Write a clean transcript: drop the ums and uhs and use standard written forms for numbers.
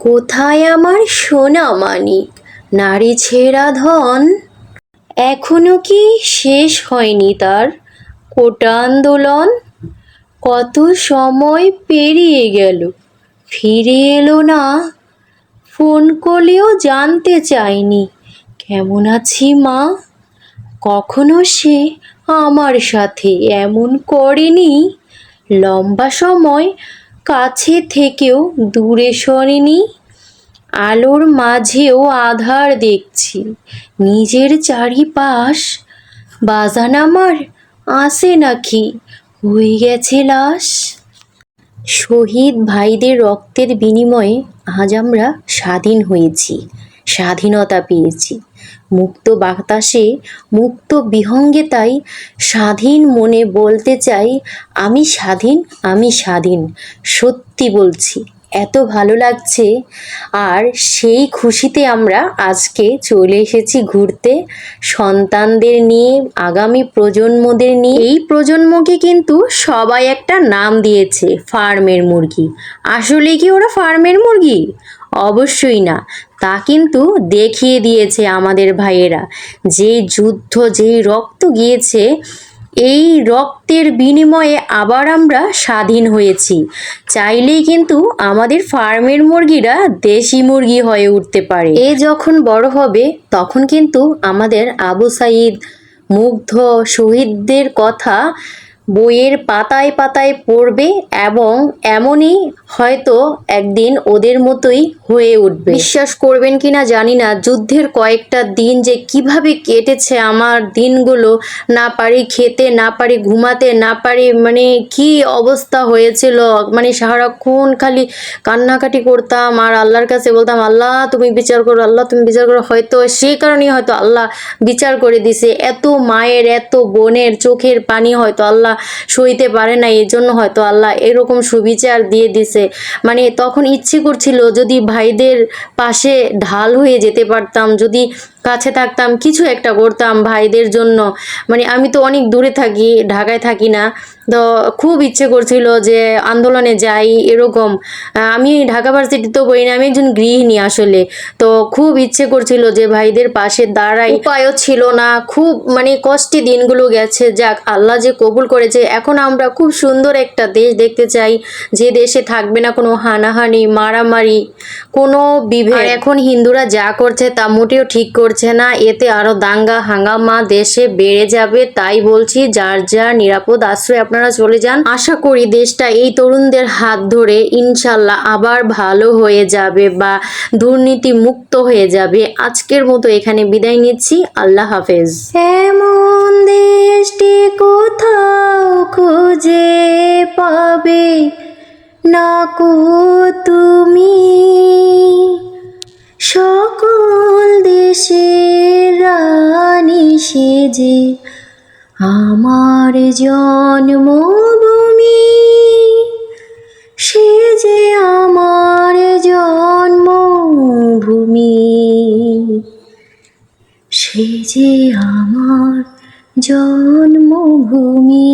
কোথায় আমার সোনা মানিক, নারী ছেঁড়া ধন? এখনো কি শেষ হয়নি তার কোটা আন্দোলন? কত সময় পেরিয়ে গেল, ফিরে এলো না। ফোন করলেও জানতে চায়নি কেমন আছি মা। কখনো সে আমার সাথে এমন করেনি, লম্বা সময় কাছে থেকেও দূরে সরেনি। আলোর মাঝেও আধার দেখছি নিজের চারিপাশ। বাজান আমার আসে নাকি হয়ে গেছে লাশ। শহীদ ভাইদের রক্তের বিনিময়ে আজ আমরা স্বাধীন হয়েছি, স্বাধীনতা পেয়েছি। মুক্ত বাতাসে, মুক্ত বিহঙ্গে, তাই স্বাধীন মনে বলতে চাই, আমি স্বাধীন, আমি স্বাধীন। সত্যি বলছি, এত ভালো লাগছে। আর সেই খুশিতে আমরা আজকে চলে এসেছি ঘুরতে, সন্তানদের নিয়ে, আগামী প্রজন্মদের নিয়ে। এই প্রজন্মকে কিন্তু সবাই একটা নাম দিয়েছে, ফার্মের মুরগি। আসলে কি ওরা ফার্মের মুরগি? অবশ্যই না। তা কিন্তু দেখিয়ে দিয়েছে আমাদের ভাইয়েরা, যে যুদ্ধ, যেই রক্ত গিয়েছে, এই রক্তের বিনিময়ে আবার আমরা স্বাধীন হয়েছি। চাইলেই কিন্তু আমাদের ফার্মের মুরগিরা দেশি মুরগি হয়ে উঠতে পারে। এ যখন বড় হবে তখন কিন্তু আমাদের আবু সাঈদ, মুগ্ধ, শহীদদের কথা বইয়ের পাতায় পাতায় পড়বে এবং এমনই হয়তো একদিন ওদের মতোই হয়ে উঠবে। বিশ্বাস করবেন কিনা জানি না, যুদ্ধের কয়েকটা দিন যে কিভাবে কেটেছে আমার দিনগুলো, না পারি খেতে, না পারি ঘুমাতে, না পারি, মানে কি অবস্থা হয়েছিল। মানে সারাক্ষণ খালি কান্নাকাটি করতাম আর আল্লাহর কাছে বলতাম, আল্লাহ তুমি বিচার করো, আল্লাহ তুমি বিচার করো। হয়তো সেই কারণেই হয়তো আল্লাহ বিচার করে দিছে। এত মায়ের, এত বোনের চোখের পানি হয়তো আল্লাহ সইতে পারে না, এই জন্য হয়তো আল্লাহ এরকম সুবিচার দিয়ে দিছে। মানে তখন ইচ্ছে করছিল যদি ভাইদের পাশে ঢাল হয়ে যেতে পারতাম, যদি কাছে থাকতাম, কিছু একটা করতাম ভাইদের জন্য। মানে আমি তো অনেক দূরে থাকি, ঢাকায় থাকি না, তো খুব ইচ্ছে করছিল যে আন্দোলনে যাই এরকম। আমি ঢাকা ভার্সিটিতেও পড়ি না, আমি একজন গৃহিণী আসলে। তো খুব ইচ্ছে করছিল যে ভাইদের পাশে দাঁড়াই, উপায়ও ছিল না। খুব মানে কষ্টে দিনগুলো গেছে, যাক আল্লাহ যে কবুল করেছে। এখন আমরা খুব সুন্দর একটা দেশ দেখতে চাই, যে দেশে থাকবে না কোনো হানাহানি, মারামারি, কোনো বিভেদ। এখন হিন্দুরা যা করছে তা মোটেও ঠিক করছে না, এতে আরো দাঙ্গা হাঙ্গামা দেশে বেড়ে যাবে। তাই বলছি, যার যার নিরাপদ আশ্রয়ে আপনারা চলে যান। আশা করি দেশটা এই তরুণদের হাত ধরে ইনশাল্লাহ আবার ভালো হয়ে যাবে বা দুর্নীতি মুক্ত হয়ে যাবে। আজকের মতো এখানে বিদায় নিচ্ছি, আল্লাহ হাফেজ। এমন দেশটি কোথাও খুঁজে পাবে না কো তুমি, সকল দেশের রানী সেজে আমার জন্মভূমি, সে যে আমার জন্মভূমি, সে যে আমার জন্মভূমি।